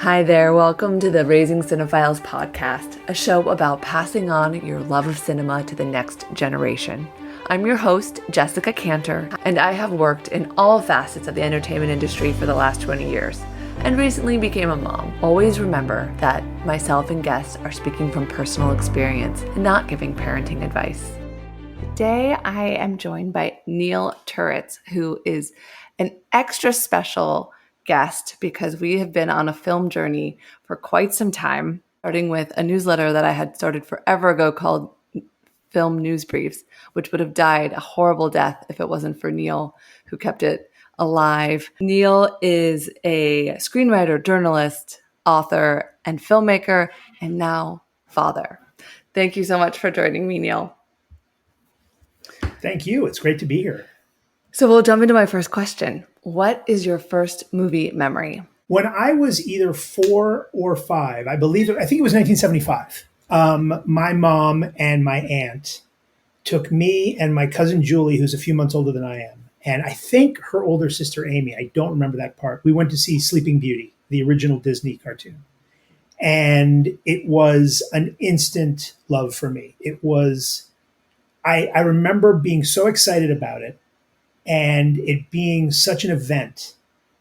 Hi there, welcome to the Raising Cinphiles podcast, a show about passing on your love of cinema to the next generation. I'm your host, Jessica Kantor, and I have worked in all facets of the entertainment industry for the last 20 years, and recently became a mom. Always remember that myself and guests are speaking from personal experience and not giving parenting advice. Today, I am joined by Neil Turitz, who is an extra special guest because we have been on a film journey for quite some time, starting with a newsletter that I had started forever ago called Film News Briefs, which would have died a horrible death if it wasn't for Neil, who kept it alive. Neil is a screenwriter, journalist, author, and filmmaker, and now father. Thank you so much for joining me, Neil. Thank you. It's great to be here. So we'll jump into my first question. What is your first movie memory? When I was either 4 or 5, I think it was 1975, my mom and my aunt took me and my cousin Julie, who's a few months older than I am, and I think her older sister Amy, I don't remember that part. We went to see Sleeping Beauty, the original Disney cartoon. And it was an instant love for me. I remember being so excited about it and it being such an event.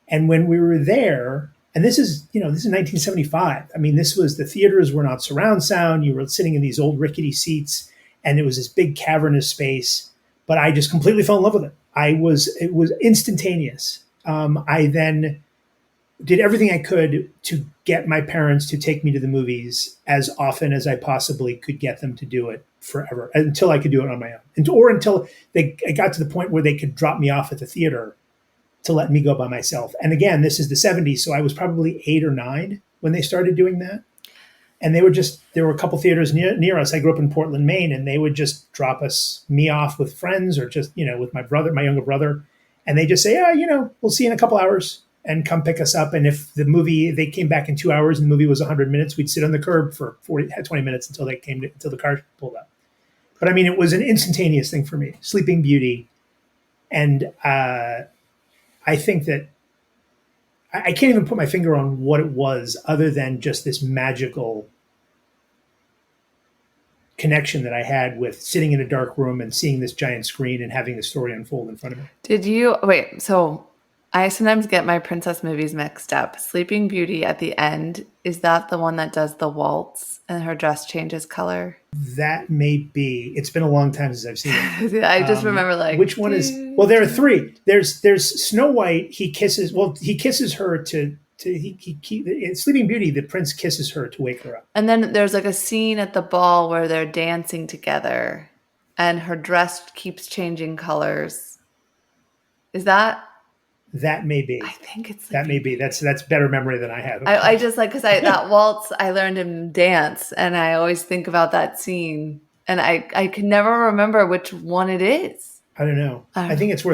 And when we were there, and this is 1975. I mean, the theaters were not surround sound. You were sitting in these old rickety seats and it was this big cavernous space, but I just completely fell in love with it. It was instantaneous. I then did everything I could to get my parents to take me to the movies as often as I possibly could get them to do it forever, until I could do it on my own, or until I got to the point where they could drop me off at the theater to let me go by myself. And again, this is the 70s, so I was probably 8 or 9 when they started doing that. And there were a couple theaters near us. I grew up in Portland, Maine, and they would just drop me off with friends or just, with my younger brother. And they just say, we'll see you in a couple hours and come pick us up. And if they came back in 2 hours and the movie was 100 minutes, we'd sit on the curb for 20 minutes until the car pulled up. But I mean, it was an instantaneous thing for me, Sleeping Beauty. And I think that I can't even put my finger on what it was other than just this magical connection that I had with sitting in a dark room and seeing this giant screen and having the story unfold in front of me. So I sometimes get my princess movies mixed up. Sleeping Beauty at the end, is that the one that does the waltz and her dress changes color? That may be. It's been a long time since I've seen it. I just remember which one is? Well, there are 3. There's Snow White. He kisses her in Sleeping Beauty. The prince kisses her to wake her up. And then there's like a scene at the ball where they're dancing together, and her dress keeps changing colors. Is that? That may be. I think it's. That may be. That's better memory than I have. I just because that waltz, I learned him dance, and I always think about that scene, and I can never remember which one it is. I don't know. I think it's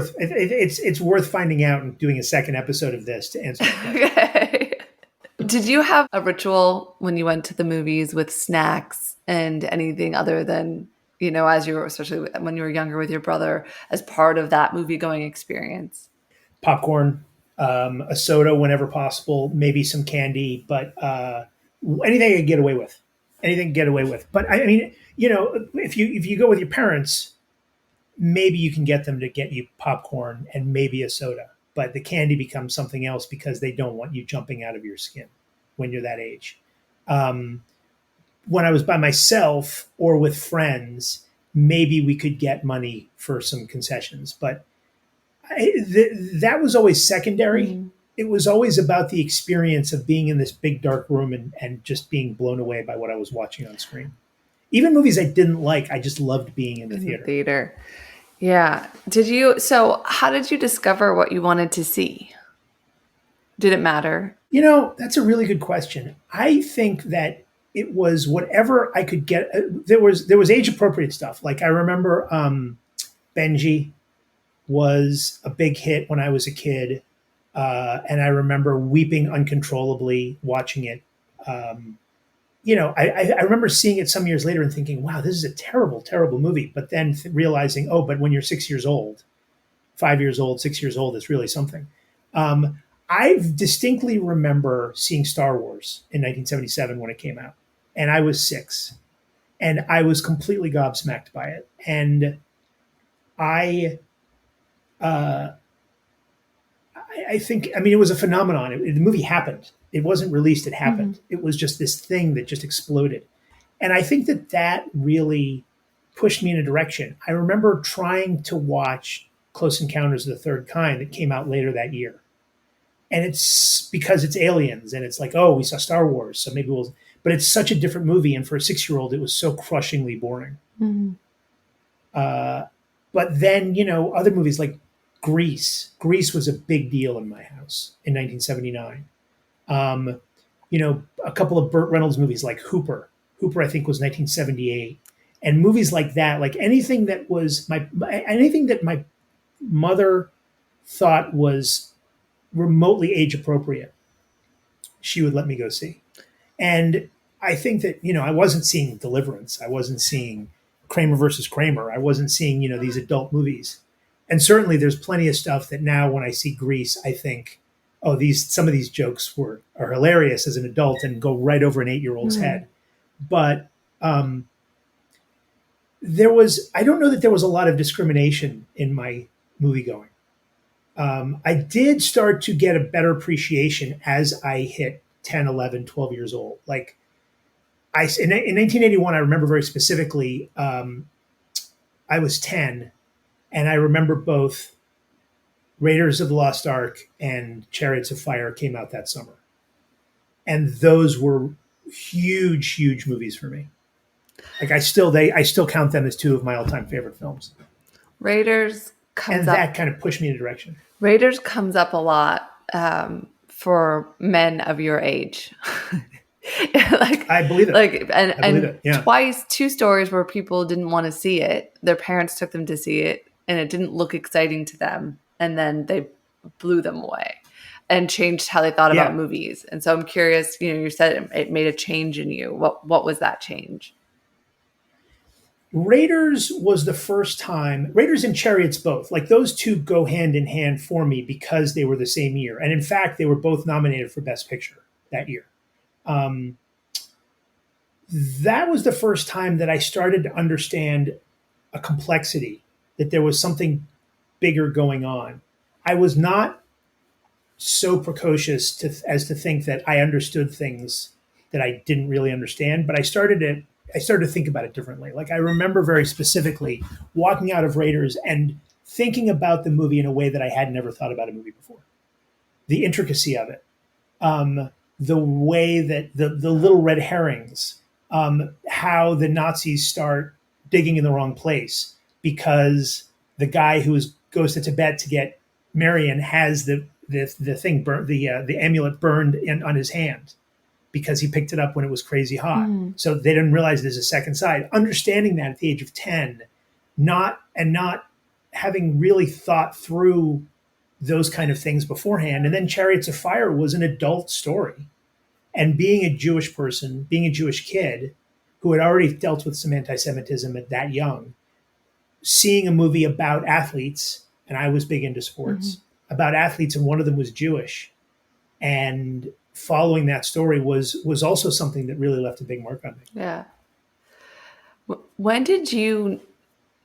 worth finding out and doing a second episode of this to answer. Okay. Did you have a ritual when you went to the movies with snacks and anything other than, especially when you were younger with your brother, as part of that movie going experience? Popcorn, a soda whenever possible, maybe some candy, but anything I could get away with. But I mean, if you go with your parents, maybe you can get them to get you popcorn and maybe a soda, but the candy becomes something else because they don't want you jumping out of your skin when you're that age. When I was by myself or with friends, maybe we could get money for some concessions, but that was always secondary. Mm-hmm. It was always about the experience of being in this big dark room and just being blown away by what I was watching on screen. Even movies I didn't like, I just loved being in the theater. Yeah. So how did you discover what you wanted to see? Did it matter? That's a really good question. I think that it was whatever I could get. There was age appropriate stuff. Like I remember Benji was a big hit when I was a kid. And I remember weeping uncontrollably watching it. I remember seeing it some years later and thinking, wow, this is a terrible, terrible movie. But then realizing, but when you're 6 years old, 5 years old, 6 years old, it's really something. I distinctly remember seeing Star Wars in 1977 when it came out, and I was 6, and I was completely gobsmacked by it. And I, uh, I think, I mean, it was a phenomenon. The movie happened. It wasn't released. It happened. It was just this thing that just exploded. And I think that really pushed me in a direction. I remember trying to watch Close Encounters of the Third Kind that came out later that year. And it's because it's aliens and it's like, oh, we saw Star Wars, so maybe we'll, but it's such a different movie. And for a 6-year-old, it was so crushingly boring. Uh, but then, other movies like Grease. Grease was a big deal in my house in 1979. A couple of Burt Reynolds movies like Hooper. Hooper, I think, was 1978. And movies like that, like anything that was anything that my mother thought was remotely age appropriate, she would let me go see. And I think that, I wasn't seeing Deliverance. I wasn't seeing Kramer versus Kramer. I wasn't seeing, these adult movies. And certainly there's plenty of stuff that now when I see Grease, I think, oh, some of these jokes are hilarious as an adult and go right over an 8-year-old's head. But I don't know that there was a lot of discrimination in my movie going. I did start to get a better appreciation as I hit 10, 11, 12 years old. Like in 1981, I remember very specifically, I was 10 and I remember both Raiders of the Lost Ark and Chariots of Fire came out that summer. And those were huge, huge movies for me. Like I still count them as 2 of my all-time favorite films. Raiders comes up. That kind of pushed me in a direction. Raiders comes up a lot for men of your age. I believe it. And I believe it. Yeah. Twice, 2 stories where people didn't want to see it. Their parents took them to see it, and it didn't look exciting to them, and then they blew them away and changed how they thought about movies. And so I'm curious. You said it made a change in you. What was that change? Raiders was the first time. Raiders and Chariots both. Like those 2 go hand in hand for me because they were the same year, and in fact, they were both nominated for Best Picture that year. That was the first time that I started to understand a complexity, that there was something bigger going on. I was not so precocious as to think that I understood things that I didn't really understand, but I started to think about it differently. Like I remember very specifically walking out of Raiders and thinking about the movie in a way that I had never thought about a movie before. The intricacy of it, the way that the little red herrings, how the Nazis start digging in the wrong place because the guy who goes to Tibet to get Marion has the thing burnt, the amulet burned on his hand because he picked it up when it was crazy hot. So they didn't realize there's a second side. Understanding that at the age of 10, not having really thought through those kind of things beforehand. And then Chariots of Fire was an adult story. And being a Jewish person, being a Jewish kid who had already dealt with some anti-Semitism at that young, seeing a movie about athletes, and I was big into sports, about athletes, and one of them was Jewish. And following that story was also something that really left a big mark on me. Yeah. When did you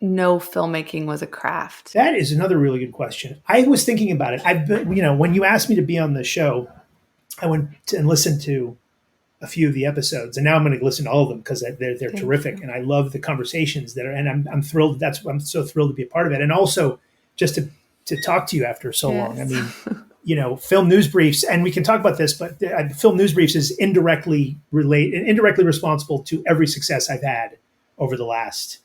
know filmmaking was a craft? That is another really good question. I was thinking about it. I've been, when you asked me to be on the show, I went and listened to a few of the episodes, and now I'm going to listen to all of them because they're terrific, and I love the conversations that are. And I'm thrilled. I'm so thrilled to be a part of it, and also just to talk to you after so long. I mean, film news briefs, and we can talk about this, but film news briefs is indirectly responsible to every success I've had over the last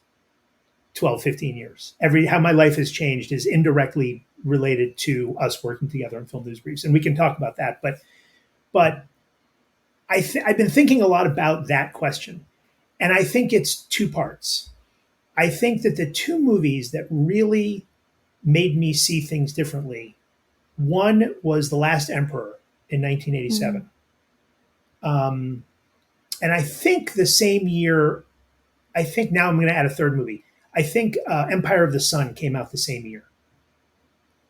12, 15 years. How my life has changed is indirectly related to us working together on film news briefs, and we can talk about that, but I've been thinking a lot about that question, and I think it's 2 parts. I think that the 2 movies that really made me see things differently, one was The Last Emperor in 1987. And I think the same year, now I'm going to add a third movie. I think Empire of the Sun came out the same year.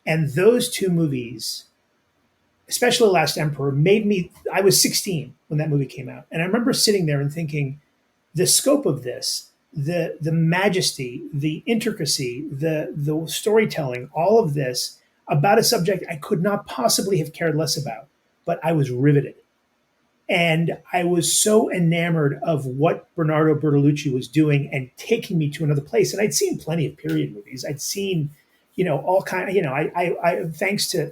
And those 2 movies especially Last Emperor, made me. I was 16 when that movie came out, and I remember sitting there and thinking, the scope of this, the majesty, the intricacy, the storytelling, all of this about a subject I could not possibly have cared less about, but I was riveted. And I was so enamored of what Bernardo Bertolucci was doing and taking me to another place. And I'd seen plenty of period movies. I'd seen, all kind of, thanks to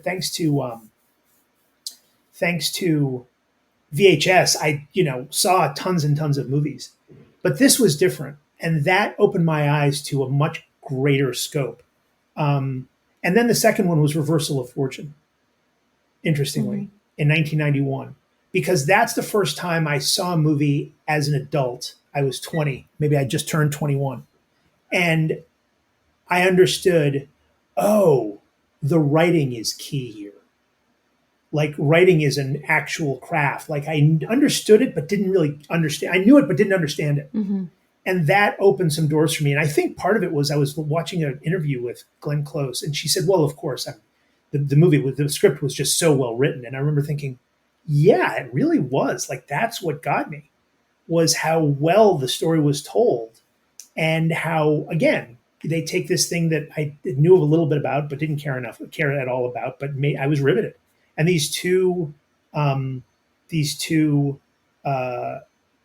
VHS, I, saw tons and tons of movies. But this was different. And that opened my eyes to a much greater scope. And then the second one was Reversal of Fortune, interestingly, in 1991, because that's the first time I saw a movie as an adult. I was 20, maybe I just turned 21. And I understood, oh, the writing is key here. Like writing is an actual craft. Like I understood it, but didn't really understand. I knew it, but didn't understand it. Mm-hmm. And that opened some doors for me. And I think part of it was I was watching an interview with Glenn Close, and she said, well, of course, the script was just so well written. And I remember thinking, yeah, it really was. Like that's what got me, was how well the story was told, and how, again, they take this thing that I knew a little bit about, but didn't care at all about, but I was riveted. And these two true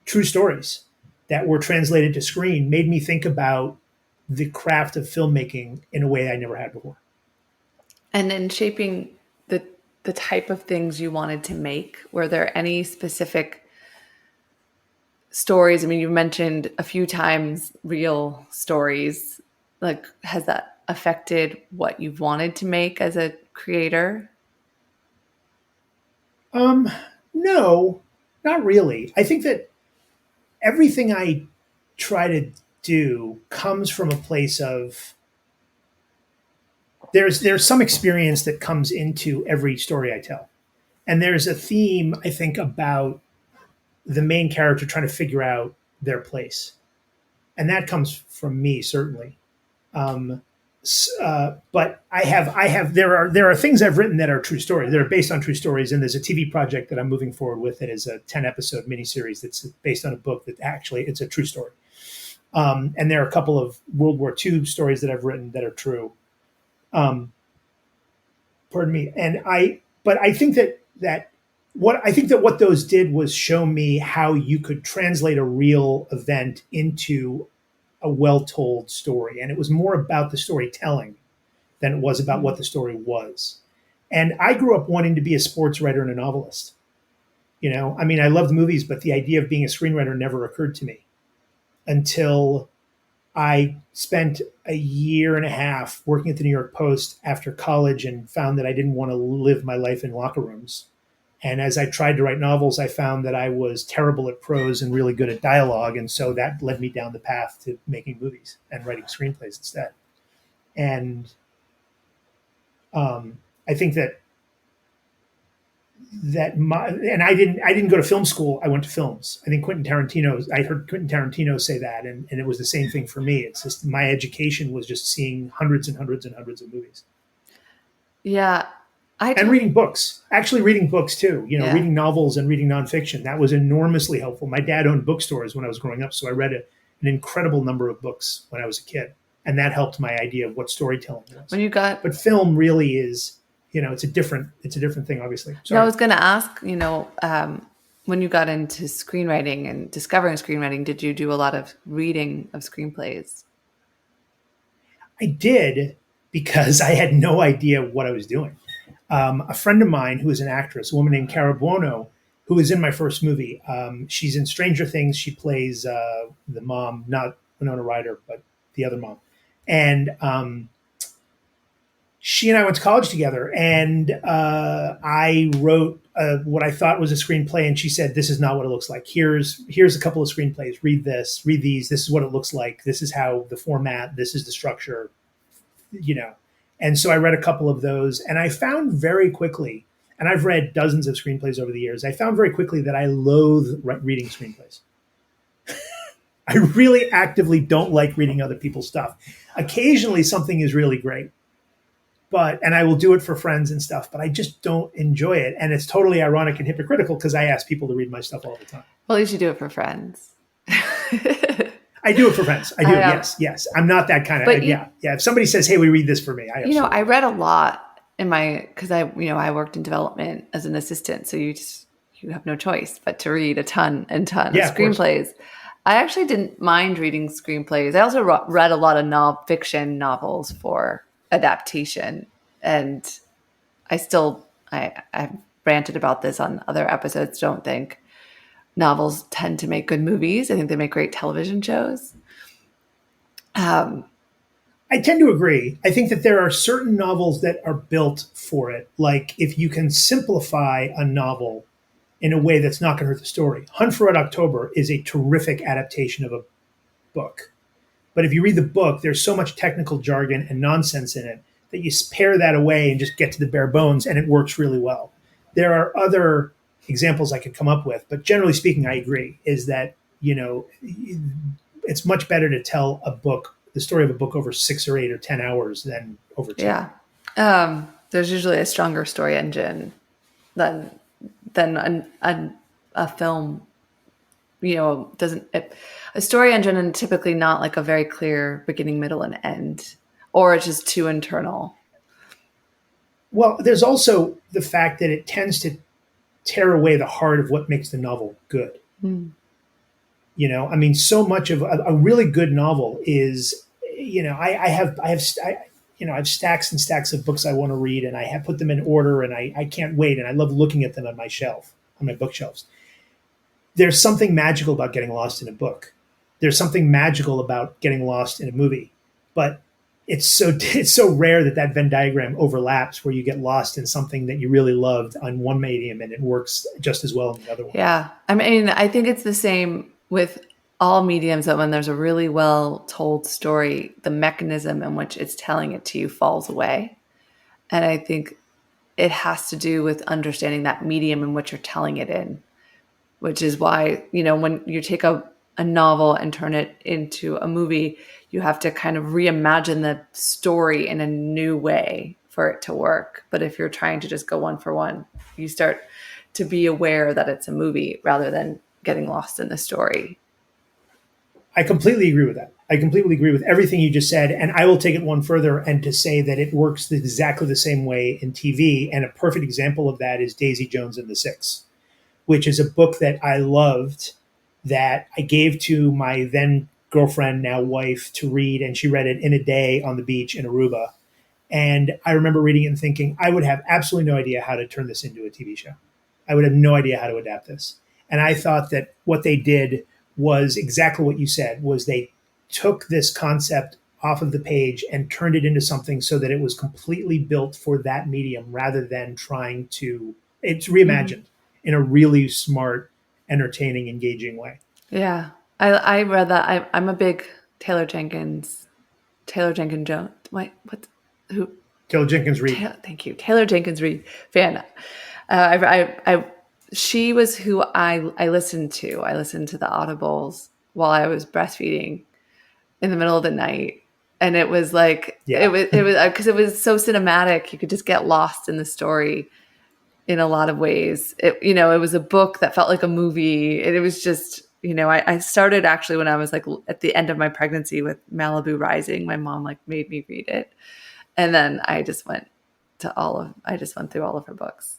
stories that were translated to screen made me think about the craft of filmmaking in a way I never had before. And in shaping the type of things you wanted to make, were there any specific stories? I mean, you mentioned a few times real stories. Like, has that affected what you've wanted to make as a creator? No, not really. I think that everything I try to do comes from a place of there's some experience that comes into every story I tell. And there's a theme, I think, about the main character trying to figure out their place. And that comes from me, certainly. But there are things I've written that are true stories. That are based on true stories. And there's a TV project that I'm moving forward with that is a 10-episode miniseries that's based on a book that actually it's a true story. And there are a couple of World War II stories that I've written that are true. Pardon me. But I think that what those did was show me how you could translate a real event into a well-told story. And it was more about the storytelling than it was about what the story was. And I grew up wanting to be a sports writer and a novelist. I mean, I loved movies, but the idea of being a screenwriter never occurred to me until I spent a year and a half working at the New York Post after college and found that I didn't want to live my life in locker rooms. And as I tried to write novels, I found that I was terrible at prose and really good at dialogue. And so that led me down the path to making movies and writing screenplays instead. And I think I didn't go to film school. I went to films. I think I heard Quentin Tarantino say that. And it was the same thing for me. It's just my education was just seeing hundreds and hundreds and hundreds of movies. Yeah. And reading books, actually reading books too, reading novels and reading nonfiction. That was enormously helpful. My dad owned bookstores when I was growing up, so I read an incredible number of books when I was a kid. And that helped my idea of what storytelling was. But film really is, it's a different thing, obviously. Sorry. I was going to ask, when you got into screenwriting and discovering screenwriting, did you do a lot of reading of screenplays? I did, because I had no idea what I was doing. A friend of mine who is an actress, a woman named Cara Buono, who was in my first movie. She's in Stranger Things. She plays the mom, not Winona Ryder, but the other mom. And she and I went to college together, and I wrote what I thought was a screenplay, and she said, "This is not what it looks like. Here's a couple of screenplays. Read these. This is what it looks like. This is how the format. This is the structure." And so I read a couple of those, and I found very quickly, and I've read dozens of screenplays over the years, I found very quickly that I loathe reading screenplays. I really actively don't like reading other people's stuff. Occasionally something is really great, and I will do it for friends and stuff, but I just don't enjoy it. And it's totally ironic and hypocritical because I ask people to read my stuff all the time. Well, you should do it for friends. I do it for friends. I do. Yes. I'm not that kind of, yeah. If somebody says, hey, we read this for me. I read a lot because I worked in development as an assistant. So you have no choice but to read a ton of screenplays. I actually didn't mind reading screenplays. I also read a lot of fiction novels for adaptation. And I've ranted about this on other episodes. Don't think novels tend to make good movies. I think they make great television shows. I tend to agree. I think that there are certain novels that are built for it. Like if you can simplify a novel in a way that's not going to hurt the story. Hunt for Red October is a terrific adaptation of a book. But if you read the book, there's so much technical jargon and nonsense in it that you pare that away and just get to the bare bones, and it works really well. There are other examples I could come up with, but generally speaking, I agree, is that, it's much better to tell the story of a book over 6 or 8 or 10 hours than over 2. Yeah. There's usually a stronger story engine than a film, a story engine, and typically not like a very clear beginning, middle, and end, or it's just too internal. Well, there's also the fact that it tends to tear away the heart of what makes the novel good. So much of a really good novel is, I have stacks and stacks of books I want to read, and I have put them in order, and I can't wait, and I love looking at them on my bookshelves. There's something magical about getting lost in a book. There's something magical about getting lost in a movie, but it's so rare that Venn diagram overlaps where you get lost in something that you really loved on one medium and it works just as well in the other one. Yeah. I mean, I think it's the same with all mediums, that when there's a really well told story, the mechanism in which it's telling it to you falls away. And I think it has to do with understanding that medium in which you're telling it in, which is why, when you take a novel and turn it into a movie, you have to kind of reimagine the story in a new way for it to work. But if you're trying to just go one for one, you start to be aware that it's a movie rather than getting lost in the story. I completely agree with that. I completely agree with everything you just said. And I will take it one further and to say that it works exactly the same way in TV. And a perfect example of that is Daisy Jones and the Six, which is a book that I loved, that I gave to my then girlfriend, now wife, to read. And she read it in a day on the beach in Aruba. And I remember reading it and thinking, I would have absolutely no idea how to turn this into a TV show. I would have no idea how to adapt this. And I thought that what they did was exactly what you said, was they took this concept off of the page and turned it into something so that it was completely built for that medium rather than it's reimagined in a really smart, entertaining, engaging way. Yeah. I read that. I'm a big Taylor Jenkins Jones. Taylor Jenkins Reid. Thank you. Taylor Jenkins Reid fan. She was who I listened to. I listened to the audibles while I was breastfeeding in the middle of the night. And it was like, it was because it was so cinematic. You could just get lost in the story in a lot of ways. It was a book that felt like a movie. And it was just, I started actually when I was like at the end of my pregnancy with Malibu Rising. My mom made me read it. And then I just went through all of her books.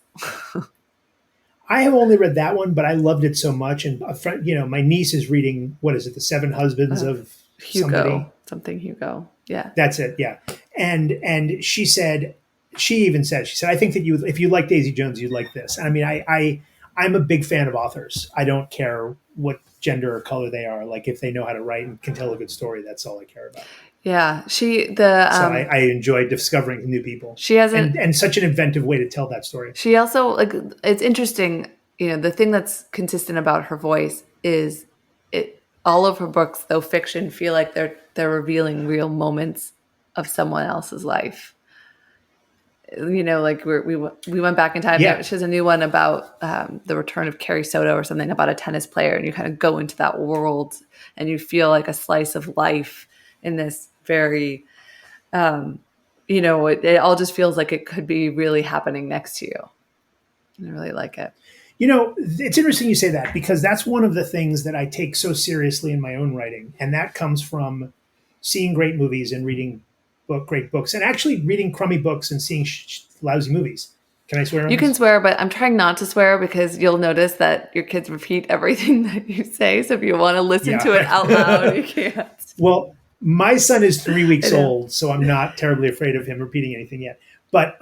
I have only read that one, but I loved it so much. And a friend, my niece is reading, what is it? The Seven Husbands of Hugo, something Hugo. Yeah. That's it. Yeah. And she even said, I think that if you like Daisy Jones, you'd like this. And I mean, I'm a big fan of authors. I don't care what gender or color they are. Like if they know how to write and can tell a good story, that's all I care about. Yeah. So I enjoy discovering new people. She has and such an inventive way to tell that story. She also it's interesting, the thing that's consistent about her voice is all of her books, though fiction, feel like they're revealing real moments of someone else's life. We went back in time. Yeah. She has a new one about the return of Carrie Soto or something about a tennis player, and you kind of go into that world and you feel like a slice of life in this very it all just feels like it could be really happening next to you. I really like it. It's interesting you say that, because that's one of the things that I take so seriously in my own writing. And that comes from seeing great movies and reading great books, and actually reading crummy books and seeing lousy movies. Can I swear on You this? can swear, but I'm trying not to swear because you'll notice that your kids repeat everything that you say. So if you want to listen to it out loud, you can't. Well, my son is 3 weeks old, so I'm not terribly afraid of him repeating anything yet. But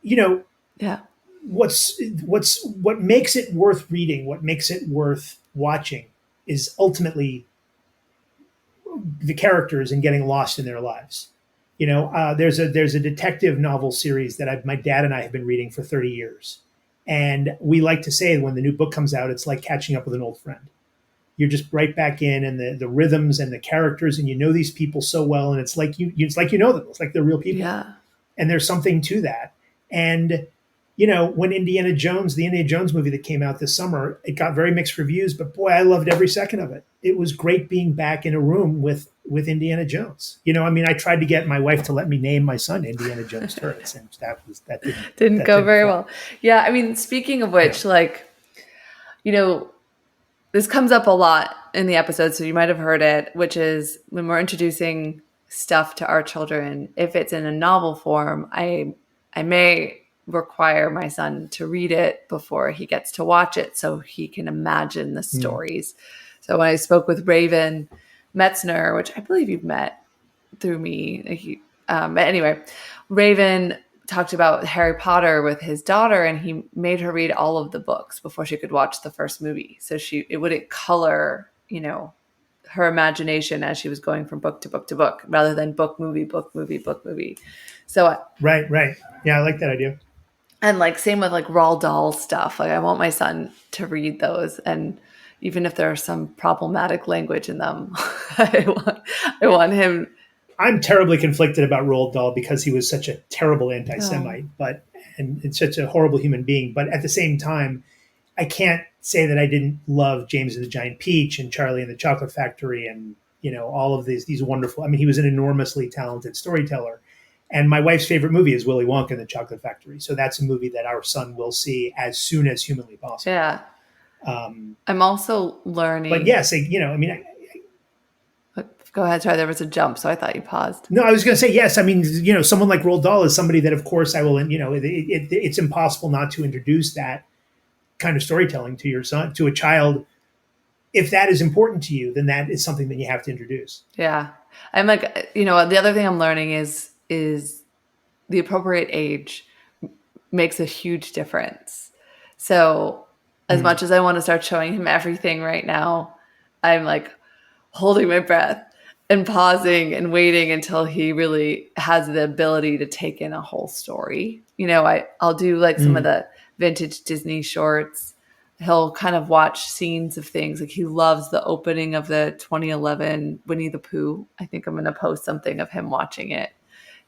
Yeah. what makes it worth reading, what makes it worth watching, is ultimately the characters and getting lost in their lives. There's a detective novel series that my dad and I have been reading for 30 years, and we like to say when the new book comes out, it's like catching up with an old friend. You're just right back in, and the rhythms and the characters, and these people so well, and it's like it's like them. It's like they're real people. Yeah. And there's something to that. And when the Indiana Jones movie that came out this summer, it got very mixed reviews, but boy, I loved every second of it. It was great being back in a room with Indiana Jones. I tried to get my wife to let me name my son Indiana Jones Turitz, and that didn't go very well. Yeah, speaking of which, this comes up a lot in the episode, so you might have heard it, which is when we're introducing stuff to our children, if it's in a novel form, I may require my son to read it before he gets to watch it so he can imagine the stories. So when I spoke with Raven Metzner, which I believe you've met through me, but anyway, Raven talked about Harry Potter with his daughter, and he made her read all of the books before she could watch the first movie. So it wouldn't color, her imagination as she was going from book to book to book, rather than book, movie, book, movie, book, movie. So right. Yeah, I like that idea. And same with Roald Dahl stuff. I want my son to read those, and even if there's some problematic language in them, I want him. I'm terribly conflicted about Roald Dahl because he was such a terrible anti-Semite, and such a horrible human being. But at the same time, I can't say that I didn't love James and the Giant Peach and Charlie and the Chocolate Factory, and all of these wonderful. He was an enormously talented storyteller. And my wife's favorite movie is Willy Wonka and the Chocolate Factory. So that's a movie that our son will see as soon as humanly possible. Yeah. I'm also learning. But yes, go ahead. Sorry, there was a jump, so I thought you paused. No, I was going to say yes. Someone like Roald Dahl is somebody that, of course, I will. It's impossible not to introduce that kind of storytelling to your son, to a child. If that is important to you, then that is something that you have to introduce. Yeah, I'm the other thing I'm learning is the appropriate age makes a huge difference. So as much as I want to start showing him everything right now, I'm holding my breath and pausing and waiting until he really has the ability to take in a whole story. I'll do some of the vintage Disney shorts. He'll kind of watch scenes of things. He loves the opening of the 2011 Winnie the Pooh. I think I'm going to post something of him watching it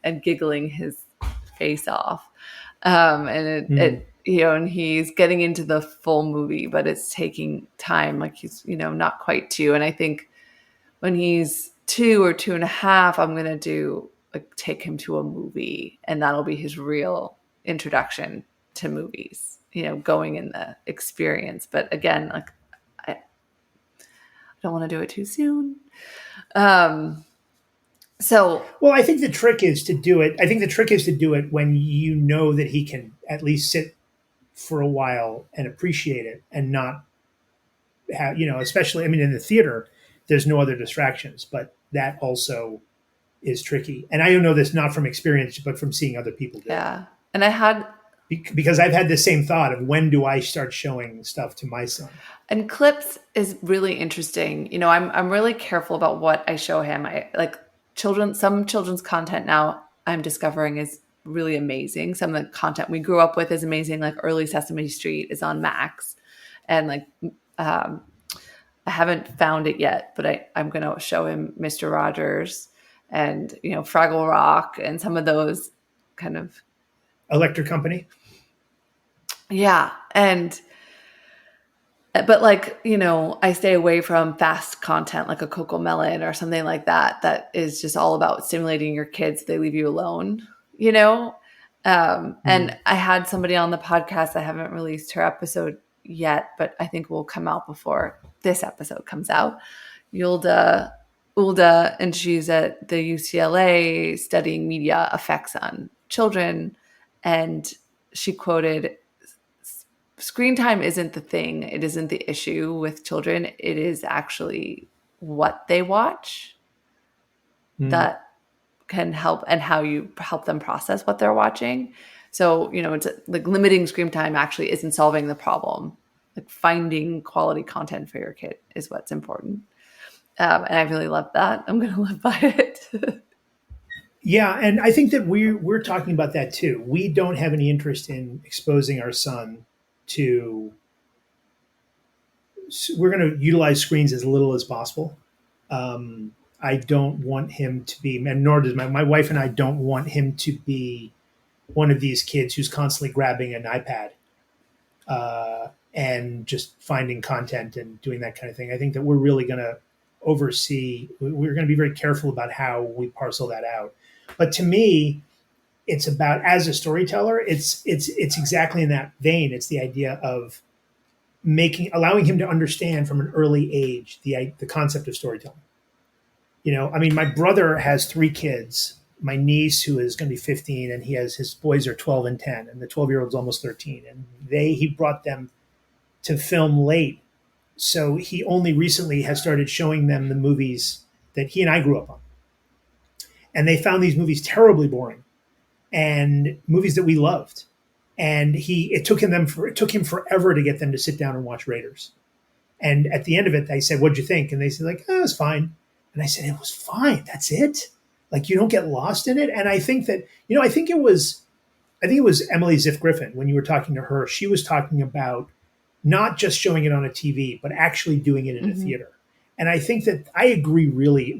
and giggling his face off. And he's getting into the full movie, but it's taking time. He's, not quite 2. And I think when he's 2 or 2.5, I'm going to do take him to a movie, and that'll be his real introduction to movies, going in the experience. But again, I don't want to do it too soon. Well, I think the trick is to do it. I think the trick is to do it when you know that he can at least sit for a while and appreciate it, and not have, especially, in the theater, there's no other distractions, but that also is tricky. And I don't know this not from experience, but from seeing other people do it. Yeah. And because I've had the same thought of, when do I start showing stuff to my son? And clips is really interesting. I'm really careful about what I show him. Some children's content now I'm discovering is really amazing. Some of the content we grew up with is amazing. Early Sesame Street is on Max, and I haven't found it yet, but I'm going to show him Mr. Rogers and, Fraggle Rock and some of those kind of Electric Company. Yeah. And But like, I stay away from fast content like a Coco Melon or something like that, that is just all about stimulating your kids. They leave you alone, you know? And I had somebody on the podcast. I haven't released her episode yet, but I think will come out before this episode comes out. Ulda, and she's at the UCLA studying media effects on children. And she quoted, screen time isn't the thing. It isn't the issue with children. It is actually what they watch that can help, and how you help them process what they're watching. So, it's like limiting screen time actually isn't solving the problem. Like finding quality content for your kid is what's important. And I really love that. I'm going to live by it. Yeah, and I think that we're talking about that too. We don't have any interest in exposing our son to. We're going to utilize screens as little as possible. I don't want him to be, and nor does my wife and I don't want him to be one of these kids who's constantly grabbing an iPad and just finding content and doing that kind of thing. I think that we're really going to oversee. We're going to be very careful about how we parcel that out. But to me, it's about, as a storyteller, it's exactly in that vein. It's the idea of allowing him to understand from an early age the concept of storytelling. My brother has 3 kids. My niece, who is going to be 15, and his boys are 12 and 10, and the 12-year-old's almost 13. And he brought them to film late, so he only recently has started showing them the movies that he and I grew up on. And they found these movies terribly boring, and movies that we loved. And it took him forever to get them to sit down and watch Raiders. And at the end of it, I said, "What'd you think?" And they said, "Like, oh, it was fine." And I said, "It was fine. That's it. Like, you don't get lost in it." And I think that, I think it was Emily Ziff Griffin, when you were talking to her, she was talking about not just showing it on a TV, but actually doing it in a theater. And I think that I really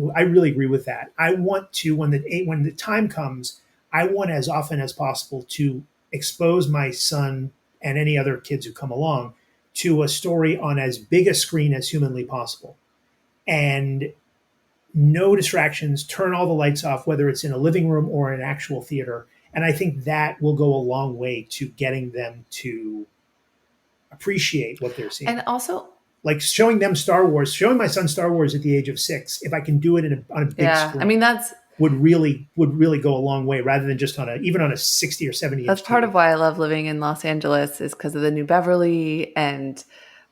agree with that. I want to, when the time comes, I want as often as possible to expose my son and any other kids who come along to a story on as big a screen as humanly possible. And no distractions, turn all the lights off, whether it's in a living room or an actual theater. And I think that will go a long way to getting them to appreciate what they're seeing. And also, like showing my son Star Wars at the age of 6, if I can do it on a big screen. I mean, that's would really go a long way, rather than just even on a 60 or 70 that's inch part TV. of why I love living in Los Angeles, is because of the New Beverly and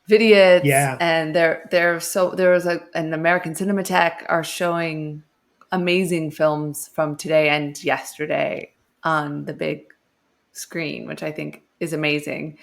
Vidiot's. Yeah. And there was an American Cinematheque are showing amazing films from today and yesterday on the big screen, which I think is amazing.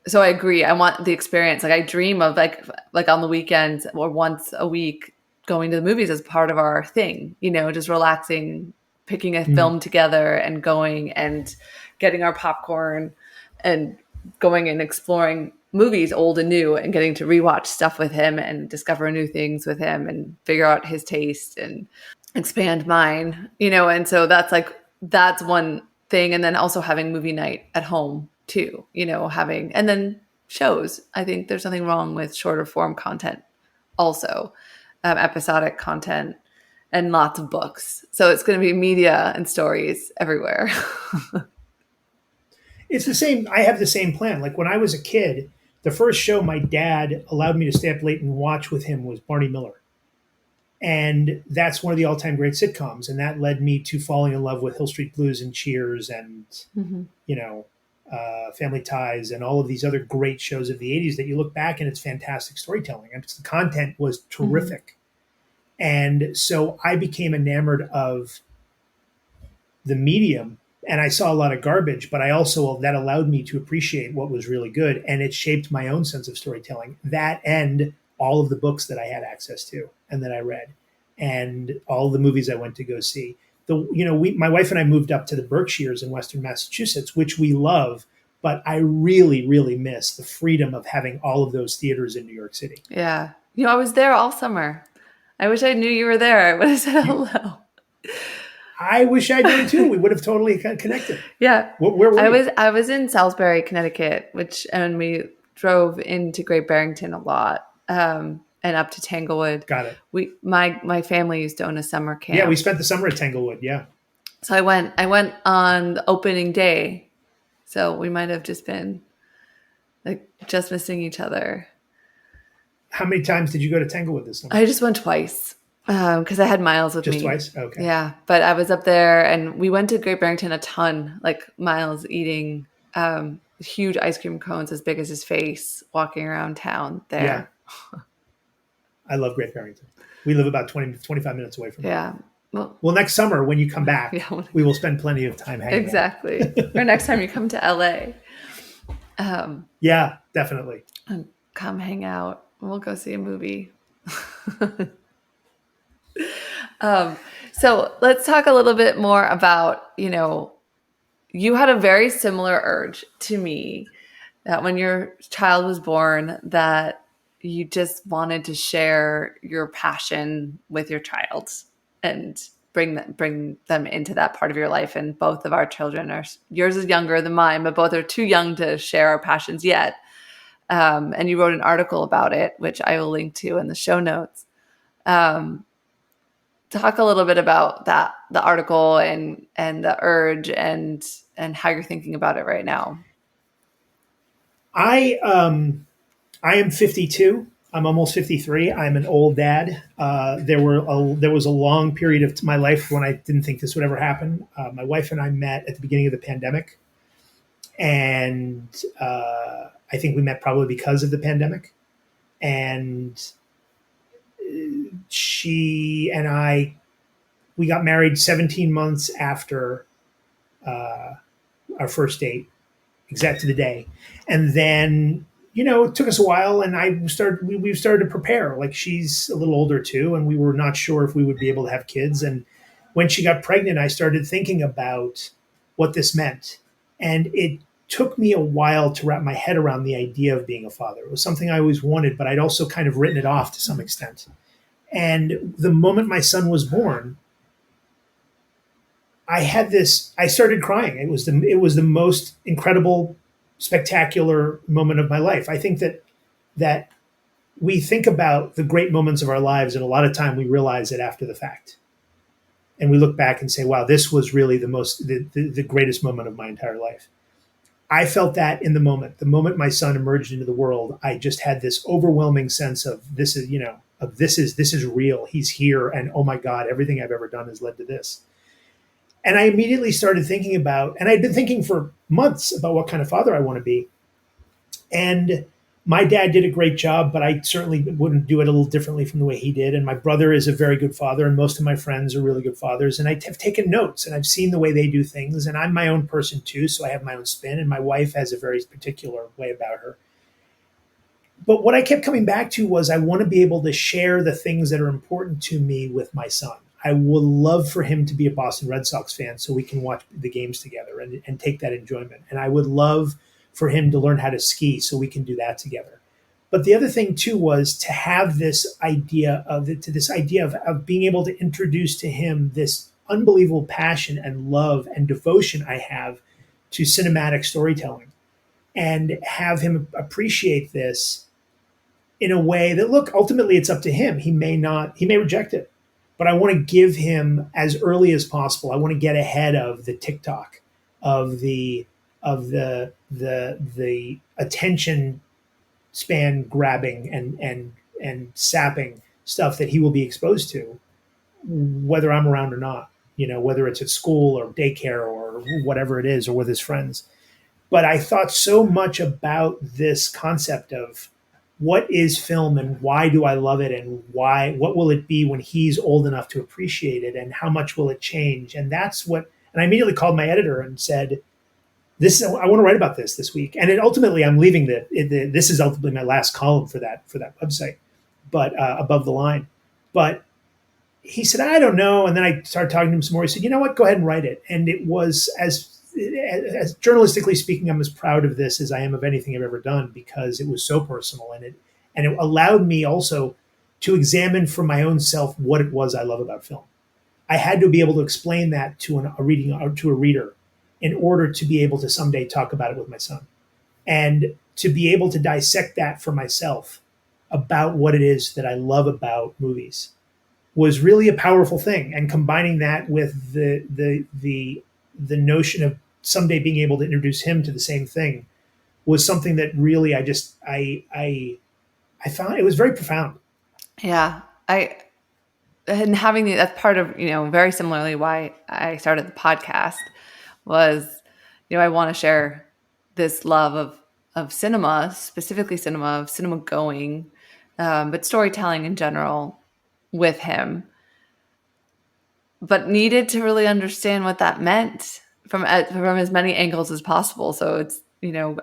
So I agree. I want the experience. Like, I dream of like on the weekends or once a week going to the movies as part of our thing, just relaxing, picking a film together and going and getting our popcorn and going and exploring movies, old and new, and getting to rewatch stuff with him and discover new things with him and figure out his taste and expand mine, and so that's one thing. And then also having movie night at home too, and then shows. I think there's nothing wrong with shorter form content also, episodic content, and lots of books. So it's going to be media and stories everywhere. It's the same. I have the same plan. Like, when I was a kid, the first show my dad allowed me to stay up late and watch with him was Barney Miller. And that's one of the all-time great sitcoms. And that led me to falling in love with Hill Street Blues and Cheers and, Family Ties and all of these other great shows of the 80s that you look back and it's fantastic storytelling. And the content was terrific. And so I became enamored of the medium, and I saw a lot of garbage, but that allowed me to appreciate what was really good. And it shaped my own sense of storytelling. That and all of the books that I had access to and that I read, and all the movies I went to go see. My wife and I moved up to the Berkshires in Western Massachusetts, which we love, but I really, really miss the freedom of having all of those theaters in New York City. Yeah. I was there all summer. I wish I knew you were there. I would have said hello. I wish I did too. We would have totally connected. Yeah. Where were you? I was in Salisbury, Connecticut, and we drove into Great Barrington a lot, and up to Tanglewood. Got it. My family used to own a summer camp. Yeah, we spent the summer at Tanglewood. Yeah. So I went on the opening day. So we might have just been like just missing each other. How many times did you go to Tanglewood this summer? I just went twice because I had Miles with me. Just twice? Okay. Yeah, but I was up there and we went to Great Barrington a ton, like Miles eating huge ice cream cones as big as his face, walking around town there. Yeah. I love Great Barrington. We live about 25 minutes away from it. Yeah. Well, next summer when you come back, we will spend plenty of time hanging out. Exactly. Or next time you come to LA. Yeah, definitely. Come hang out. We'll go see a movie. So let's talk a little bit more about, you had a very similar urge to me that when your child was born, that you just wanted to share your passion with your child and bring them into that part of your life. And both of our children yours is younger than mine, but both are too young to share our passions yet. And you wrote an article about it, which I will link to in the show notes. Talk a little bit about the article and the urge and how you're thinking about it right now. I am 52. I'm almost 53. I'm an old dad. There was a long period of my life when I didn't think this would ever happen. My wife and I met at the beginning of the pandemic, and I think we met probably because of the pandemic. And she and I, we got married 17 months after our first date, exact to the day. And then, it took us a while, and we started to prepare. Like, she's a little older too, and we were not sure if we would be able to have kids. And when she got pregnant, I started thinking about what this meant. And it took me a while to wrap my head around the idea of being a father. It was something I always wanted, but I'd also kind of written it off to some extent. And the moment my son was born, I started crying. It was the most incredible, spectacular moment of my life. I think that we think about the great moments of our lives, and a lot of time we realize it after the fact. And we look back and say, wow, this was really the greatest moment of my entire life. I felt that in the moment. The moment my son emerged into the world, I just had this overwhelming sense of this is real. He's here, and oh my God, everything I've ever done has led to this. And I immediately started thinking about, and I'd been thinking for months about what kind of father I want to be. And my dad did a great job, but I certainly wouldn't do it a little differently from the way he did. And my brother is a very good father, and most of my friends are really good fathers. And I have taken notes, and I've seen the way they do things. And I'm my own person too, so I have my own spin. And my wife has a very particular way about her. But what I kept coming back to was I want to be able to share the things that are important to me with my son. I would love for him to be a Boston Red Sox fan so we can watch the games together and take that enjoyment. And I would love for him to learn how to ski so we can do that together. But the other thing too was to have this idea of being able to introduce to him this unbelievable passion and love and devotion I have to cinematic storytelling, and have him appreciate this in a way that, look, ultimately it's up to him. He may reject it. But I want to give him as early as possible. I want to get ahead of the TikTok, of the attention span grabbing and sapping stuff that he will be exposed to, whether I'm around or not. Whether it's at school or daycare or whatever it is, or with his friends. But I thought so much about this concept of what is film and why do I love it, and what will it be when he's old enough to appreciate it, and how much will it change? And and I immediately called my editor and said, I want to write about this week. And ultimately I'm leaving this is ultimately my last column for that website, but above the line. But he said, I don't know. And then I started talking to him some more. He said, you know what, go ahead and write it. And it was, as journalistically speaking, I'm as proud of this as I am of anything I've ever done, because it was so personal, and it allowed me also to examine for my own self what it was I love about film. I had to be able to explain that to a reader in order to be able to someday talk about it with my son. And to be able to dissect that for myself about what it is that I love about movies was really a powerful thing. And combining that with the notion of someday being able to introduce him to the same thing was something that really I found it was very profound. Yeah. And having that's part of, very similarly why I started the podcast was, I want to share this love of cinema, specifically cinema, of cinema going, but storytelling in general with him, but needed to really understand what that meant from as many angles as possible. So it's,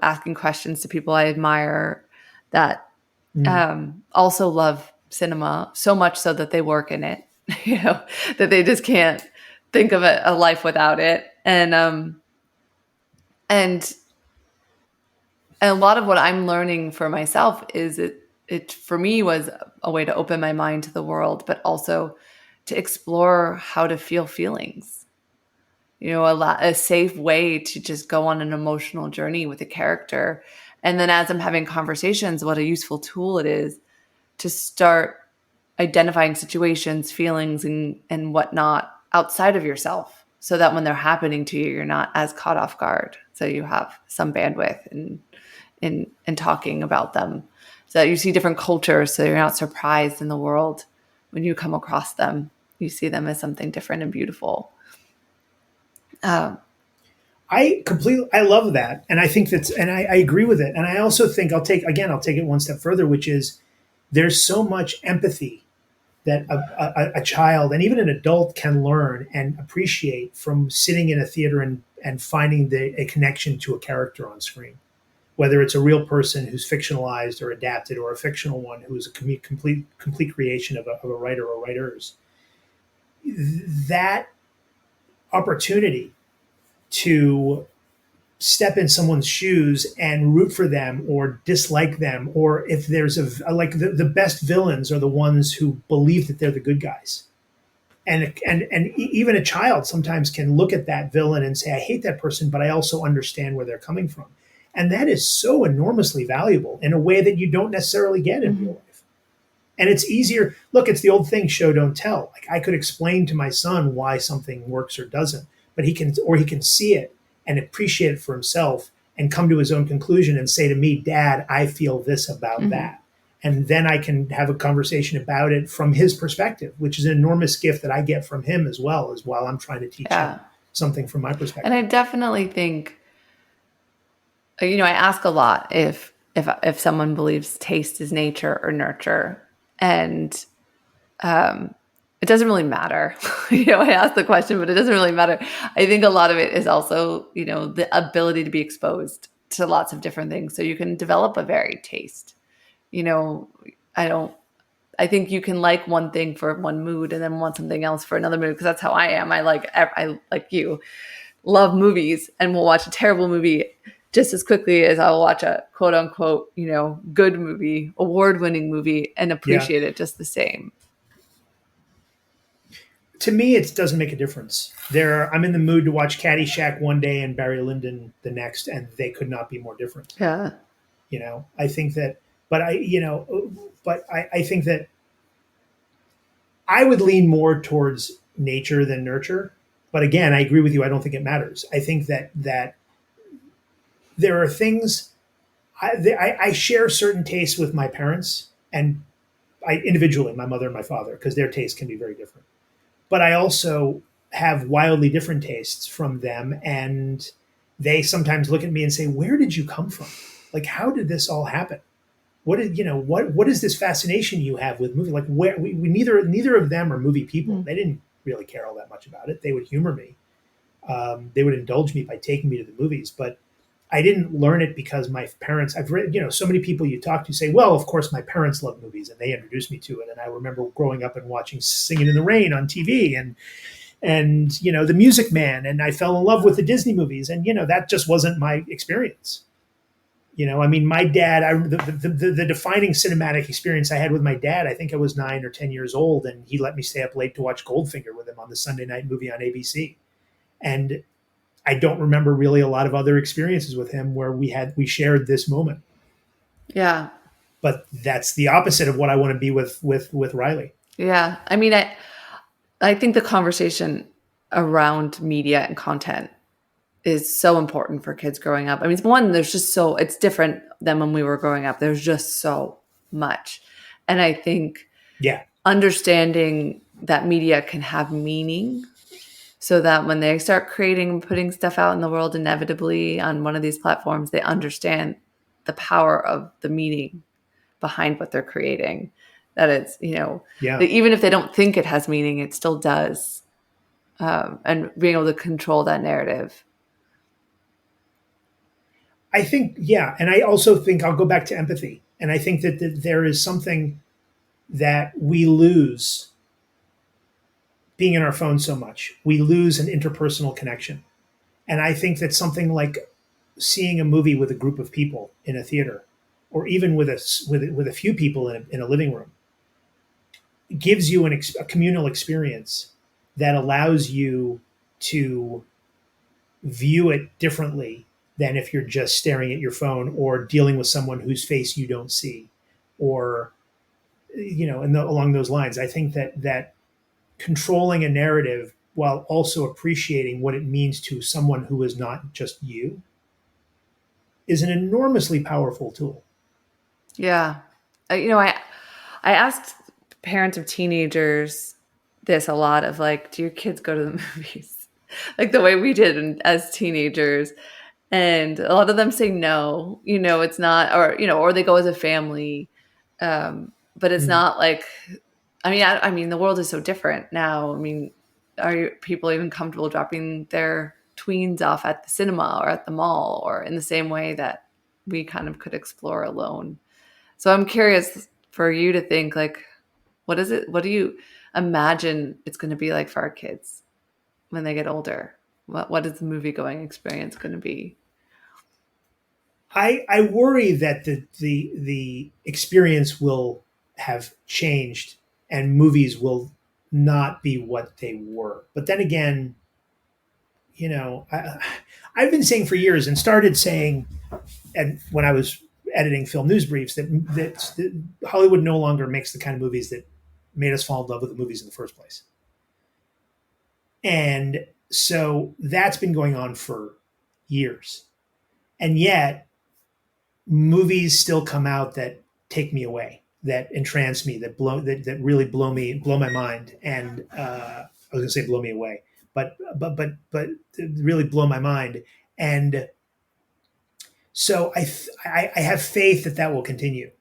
asking questions to people I admire that also love cinema so much so that they work in it, that they just can't think of a life without it. And a lot of what I'm learning for myself is it for me was a way to open my mind to the world, but also to explore how to feel feelings. A safe way to just go on an emotional journey with a character. And then as I'm having conversations, what a useful tool it is to start identifying situations, feelings, and whatnot outside of yourself, so that when they're happening to you, you're not as caught off guard. So you have some bandwidth in talking about them, so that you see different cultures, so you're not surprised in the world when you come across them. You see them as something different and beautiful. I love that. And I think and I agree with it. And I also think I'll take it one step further, which is there's so much empathy that a child and even an adult can learn and appreciate from sitting in a theater and finding a connection to a character on screen, whether it's a real person who's fictionalized or adapted, or a fictional one who is a complete creation of a writer or writers. That opportunity to step in someone's shoes and root for them or dislike them, or if there's like the best villains are the ones who believe that they're the good guys. And even a child sometimes can look at that villain and say, I hate that person, but I also understand where they're coming from. And that is so enormously valuable in a way that you don't necessarily get in real life. And it's easier. Look, it's the old thing, show, don't tell. Like, I could explain to my son why something works or doesn't, but he can see it and appreciate it for himself and come to his own conclusion and say to me, Dad, I feel this about that. And then I can have a conversation about it from his perspective, which is an enormous gift that I get from him as well, as while I'm trying to teach him something from my perspective. And I definitely think, I ask a lot if someone believes taste is nature or nurture. And it doesn't really matter. I asked the question, but it doesn't really matter. I think a lot of it is also, the ability to be exposed to lots of different things, so you can develop a varied taste. I think you can like one thing for one mood and then want something else for another mood, because that's how I am. I like you, love movies, and will watch a terrible movie just as quickly as I'll watch a quote unquote, good movie, award-winning movie, and appreciate it just the same. To me, it doesn't make a difference. I'm in the mood to watch Caddyshack one day and Barry Lyndon the next, and they could not be more different. Yeah. I think that, I think that I would lean more towards nature than nurture. But again, I agree with you. I don't think it matters. I think that there are things I share certain tastes with my parents, and individually, my mother and my father, because their tastes can be very different. But I also have wildly different tastes from them, and they sometimes look at me and say, "Where did you come from? Like, how did this all happen? What is this fascination you have with movie? Like, where we neither of them are movie people. They didn't really care all that much about it. They would humor me. They would indulge me by taking me to the movies, but I didn't learn it because my parents. I've read, so many people you talk to say, well, of course my parents love movies and they introduced me to it. And I remember growing up and watching Singing in the Rain on TV and The Music Man, and I fell in love with the Disney movies, and that just wasn't my experience. My dad, the defining cinematic experience I had with my dad, I think I was 9 or 10 years old, and he let me stay up late to watch Goldfinger with him on the Sunday night movie on ABC. And I don't remember really a lot of other experiences with him where we shared this moment. Yeah. But that's the opposite of what I want to be with Riley. Yeah. I mean, I think the conversation around media and content is so important for kids growing up. I mean, one, it's different than when we were growing up. There's just so much. And I think Yeah. understanding that media can have meaning so that when they start creating and putting stuff out in the world inevitably on one of these platforms, they understand the power of the meaning behind what they're creating. That it's, Yeah. that even if they don't think it has meaning, it still does. And being able to control that narrative. I think, yeah. And I also think I'll go back to empathy. And I think that there is something that we lose being in our phone so much. We lose an interpersonal connection. And I think that something like seeing a movie with a group of people in a theater, or even with a few people in a living room, gives you a communal experience that allows you to view it differently than if you're just staring at your phone or dealing with someone whose face you don't see, or along those lines. I think that controlling a narrative while also appreciating what it means to someone who is not just you is an enormously powerful tool. Yeah. I asked parents of teenagers this a lot of like, do your kids go to the movies? Like the way we did as teenagers. And a lot of them say no, it's not, or they go as a family. But it's Mm. not like, I mean, the world is so different now. I mean, are people even comfortable dropping their tweens off at the cinema or at the mall or in the same way that we kind of could explore alone? So I'm curious for you to think like, what is it? What do you imagine it's going to be like for our kids when they get older? What is the movie going experience going to be? I worry that the experience will have changed and movies will not be what they were. But then again, I've been saying for years and started saying, and when I was editing film news briefs, that Hollywood no longer makes the kind of movies that made us fall in love with the movies in the first place. And so that's been going on for years. And yet movies still come out that take me away, that entrance me, that really blow my mind. And I was gonna say blow me away, but really blow my mind. And so I have faith that will continue,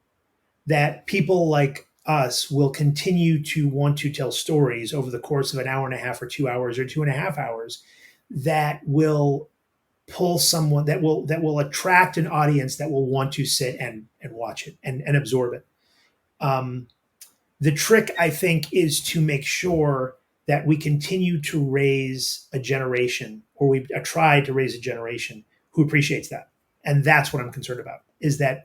that people like us will continue to want to tell stories over the course of an hour and a half or 2 hours or 2.5 hours that will pull someone, that will attract an audience that will want to sit and watch it and absorb it. The trick, I think, is to make sure that we continue to raise a generation, or we try to raise a generation who appreciates that. And that's what I'm concerned about, is that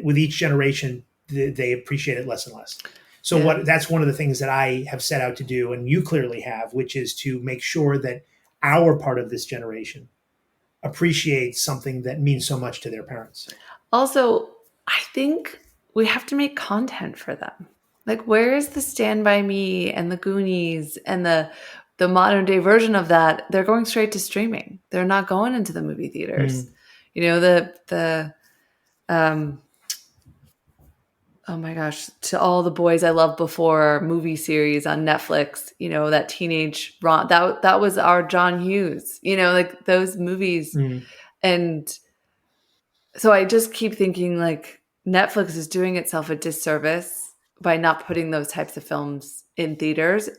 with each generation, they appreciate it less and less. So that's one of the things that I have set out to do, and you clearly have, which is to make sure that our part of this generation appreciates something that means so much to their parents. Also, I think we have to make content for them. Like, where is the Stand By Me and the Goonies and the modern day version of that? They're going straight to streaming. They're not going into the movie theaters. Oh my gosh, To All the Boys I Loved Before movie series on Netflix, that teenage that was our John Hughes, like those movies. And so I just keep thinking like Netflix is doing itself a disservice by not putting those types of films in theaters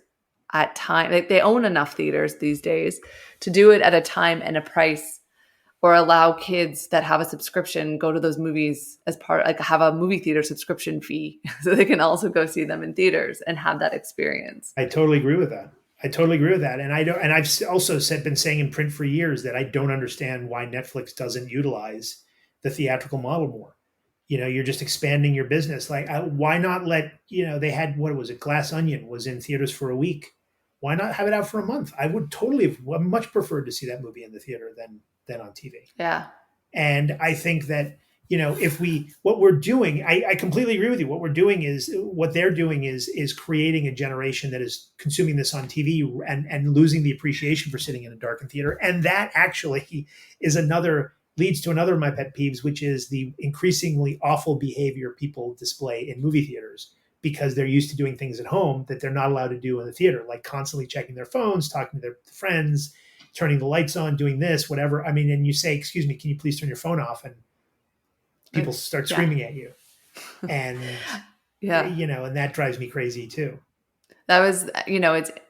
at time. Like they own enough theaters these days to do it at a time and a price, or allow kids that have a subscription go to those movies as part, like have a movie theater subscription fee so they can also go see them in theaters and have that experience. I totally agree with that. And I've also been saying in print for years that I don't understand why Netflix doesn't utilize the theatrical model more. You're just expanding your business. Like, why not they had, what was it? Glass Onion was in theaters for a week. Why not have it out for a month? I would totally have much preferred to see that movie in the theater than on TV. Yeah. And I think that, what we're doing, I completely agree with you. What they're doing is creating a generation that is consuming this on TV and losing the appreciation for sitting in a darkened theater. And that actually leads to another of my pet peeves, which is the increasingly awful behavior people display in movie theaters because they're used to doing things at home that they're not allowed to do in the theater, like constantly checking their phones, talking to their friends, turning the lights on, doing this, whatever. I mean, and you say, "Excuse me, can you please turn your phone off?" And people start screaming at you. And, and that drives me crazy too. That was,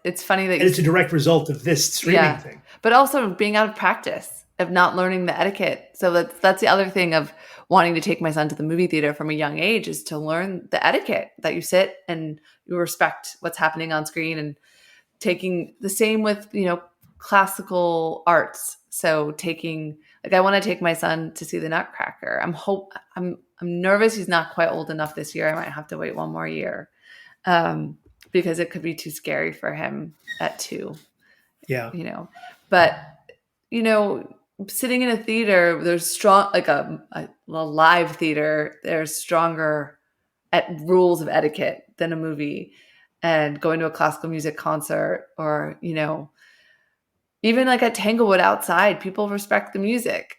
it's funny that it's a direct result of this streaming thing. But also being out of practice, of not learning the etiquette. So that's the other thing of wanting to take my son to the movie theater from a young age, is to learn the etiquette, that you sit and you respect what's happening on screen, and taking the same with, classical arts. So I want to take my son to see the Nutcracker. I'm nervous he's not quite old enough this year. I might have to wait one more year because it could be too scary for him at 2. Yeah. But sitting in a theater, there's strong, like a live theater, there's stronger at rules of etiquette than a movie. And going to a classical music concert, or even like at Tanglewood outside, people respect the music.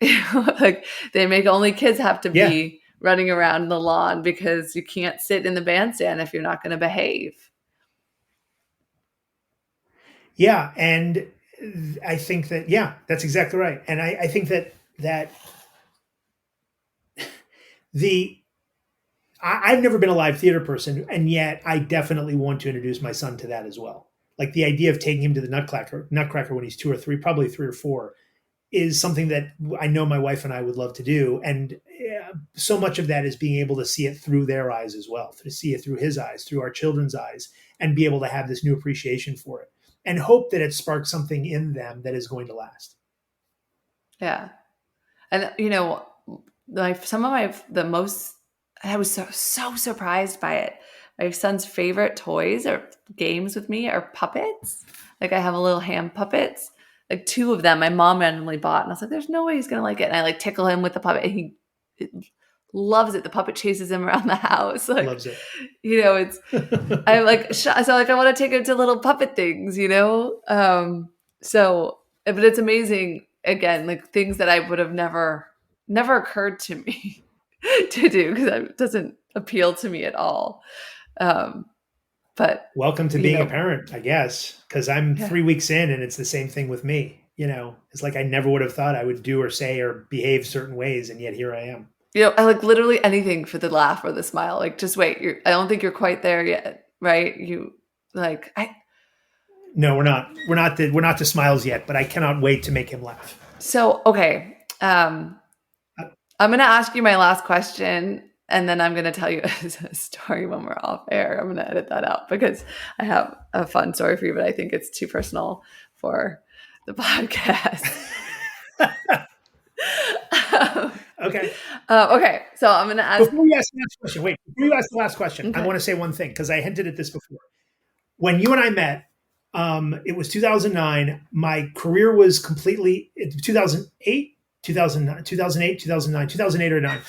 Like they make only kids have to be running around the lawn because you can't sit in the bandstand if you're not going to behave. Yeah. And I think that, that's exactly right. And I think that I've never been a live theater person, and yet I definitely want to introduce my son to that as well. Like the idea of taking him to the Nutcracker when he's 2 or 3, probably 3 or 4, is something that I know my wife and I would love to do. And so much of that is being able to see it through their eyes as well, to see it through his eyes, through our children's eyes, and be able to have this new appreciation for it, and hope that it sparks something in them that is going to last. Yeah. And, I was so surprised by it. My son's favorite toys or games with me are puppets. Like I have a little hand puppets, like 2 of them my mom randomly bought. And I was like, there's no way he's going to like it. And I like tickle him with the puppet, and he loves it. The puppet chases him around the house. Like, loves it. It's, I'm like, so like, I want to take him to little puppet things, So, but it's amazing, again, like things that I would have never occurred to me to do, because it doesn't appeal to me at all. But welcome to being a parent, I guess, because I'm 3 weeks in, and it's the same thing with me. It's like I never would have thought I would do or say or behave certain ways, and yet here I am. I like literally anything for the laugh or the smile. Like, just wait. I don't think you're quite there yet, right? No, we're not. We're not the smiles yet, but I cannot wait to make him laugh. So, okay. I'm going to ask you my last question, and then I'm going to tell you a story when we're off air. I'm going to edit that out because I have a fun story for you, but I think it's too personal for the podcast. Okay. Okay. So I'm going to ask. Before you ask the last question, okay. I want to say one thing, because I hinted at this before. When you and I met, it was 2009. My career was completely 2008. 2009, 2008 or 9.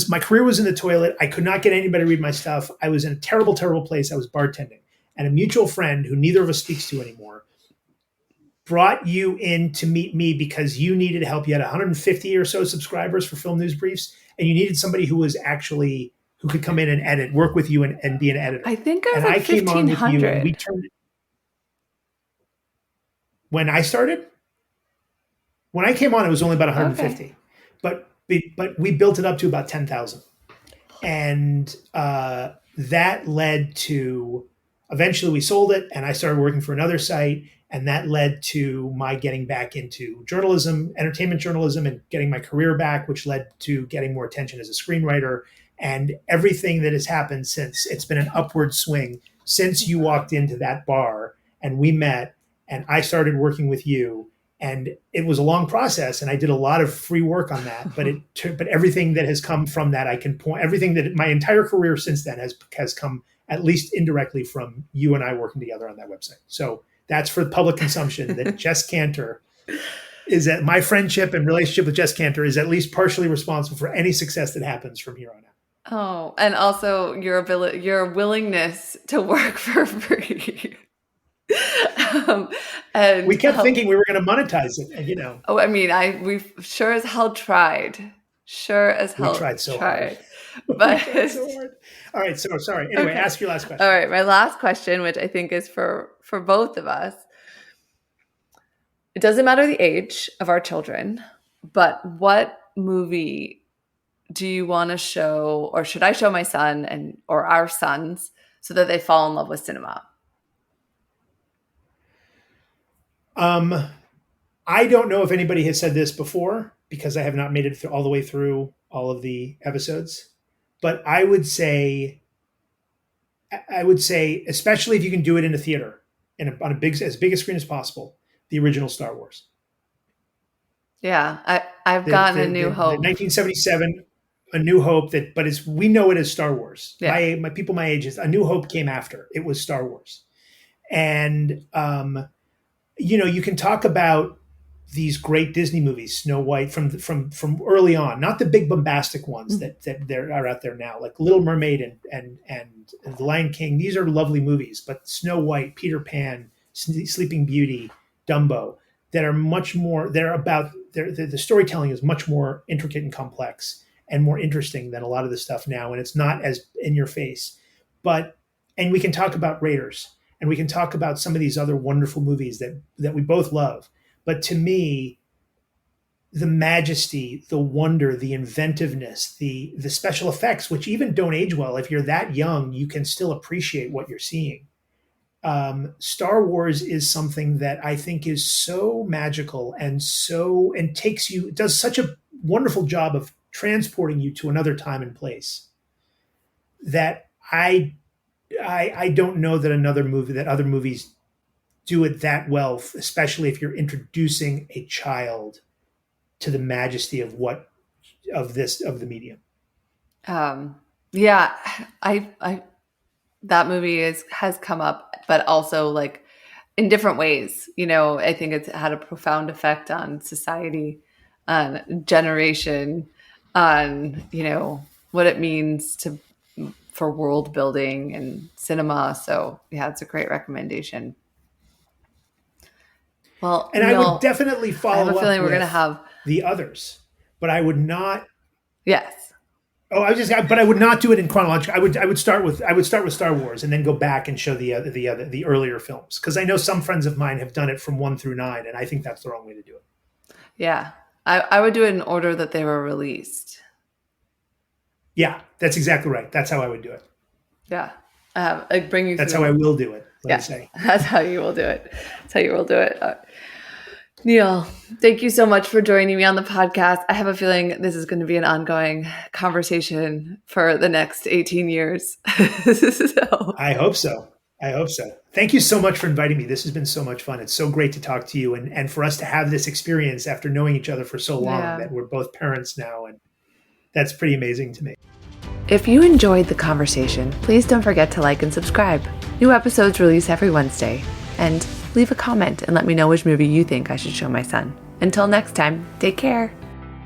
My career was in the toilet. I could not get anybody to read my stuff. I was in a terrible, terrible place. I was bartending. And a mutual friend who neither of us speaks to anymore brought you in to meet me because you needed help. You had 150 or so subscribers for Film News Briefs, and you needed somebody who could come in and work with you and be an editor. I think I came on with you, and we turned it. When I started? When I came on, it was only about 150, but we built it up to about 10,000, and that led to eventually we sold it, and I started working for another site, and that led to my getting back into journalism, entertainment journalism, and getting my career back, which led to getting more attention as a screenwriter, and everything that has happened since. It's been an upward swing since you walked into that bar and we met, and I started working with you. And it was a long process, and I did a lot of free work on that. But everything that has come from that, I can point. Everything that my entire career since then has come at least indirectly from you and I working together on that website. So that's for public consumption. That Jess Kantor is that my friendship and relationship with Jess Kantor is at least partially responsible for any success that happens from here on out. Oh, and also your willingness to work for free. And we kept thinking we were going to monetize it, and Oh, I mean, we've sure as hell tried. Sure as hell we tried so hard. But tried so hard. All right, so sorry. Anyway, okay. Ask your last question. All right, my last question, which I think is for both of us. It doesn't matter the age of our children, but what movie do you want to show, or should I show my son or our sons so that they fall in love with cinema? I don't know if anybody has said this before because I have not made it all the way through all of the episodes, but I would say, especially if you can do it in a theater and on as big a screen as possible, the original Star Wars. Yeah, I've gotten A New Hope. 1977, A New Hope. But we know it as Star Wars. Yeah. My people my age, A New Hope came after. It was Star Wars, and you can talk about these great Disney movies, Snow White from early on, not the big bombastic ones that are out there now, like Little Mermaid and The Lion King. These are lovely movies, but Snow White, Peter Pan, Sleeping Beauty, Dumbo, that are much more. The storytelling is much more intricate and complex and more interesting than a lot of the stuff now, and it's not as in your face. And we can talk about Raiders. And we can talk about some of these other wonderful movies that we both love. But to me, the majesty, the wonder, the inventiveness, the special effects, which even don't age well. If you're that young, you can still appreciate what you're seeing. Star Wars is something that I think is so magical and does such a wonderful job of transporting you to another time and place that I don't know that other movies do it that well, especially if you're introducing a child to the majesty of the medium. Yeah, I that movie has come up, but also like in different ways. I think it's had a profound effect on society, on generation, on what it means for world building and cinema. So yeah, it's a great recommendation. Well, and I would definitely follow up. I have a feeling we're going to have the others, but I would not. Yes. Oh, but I would not do it in chronological. I would start with Star Wars and then go back and show the earlier films, because I know some friends of mine have done it from 1 through 9, and I think that's the wrong way to do it. Yeah, I would do it in order that they were released. Yeah, that's exactly right. That's how I would do it. Yeah. I bring you That's how I will do it. That's how you will do it. That's how you will do it. Neil, thank you so much for joining me on the podcast. I have a feeling this is going to be an ongoing conversation for the next 18 years. I hope so. Thank you so much for inviting me. This has been so much fun. It's so great to talk to you and for us to have this experience after knowing each other for so long that we're both parents now. And that's pretty amazing to me. If you enjoyed the conversation, please don't forget to like and subscribe. New episodes release every Wednesday. And leave a comment and let me know which movie you think I should show my son. Until next time, take care.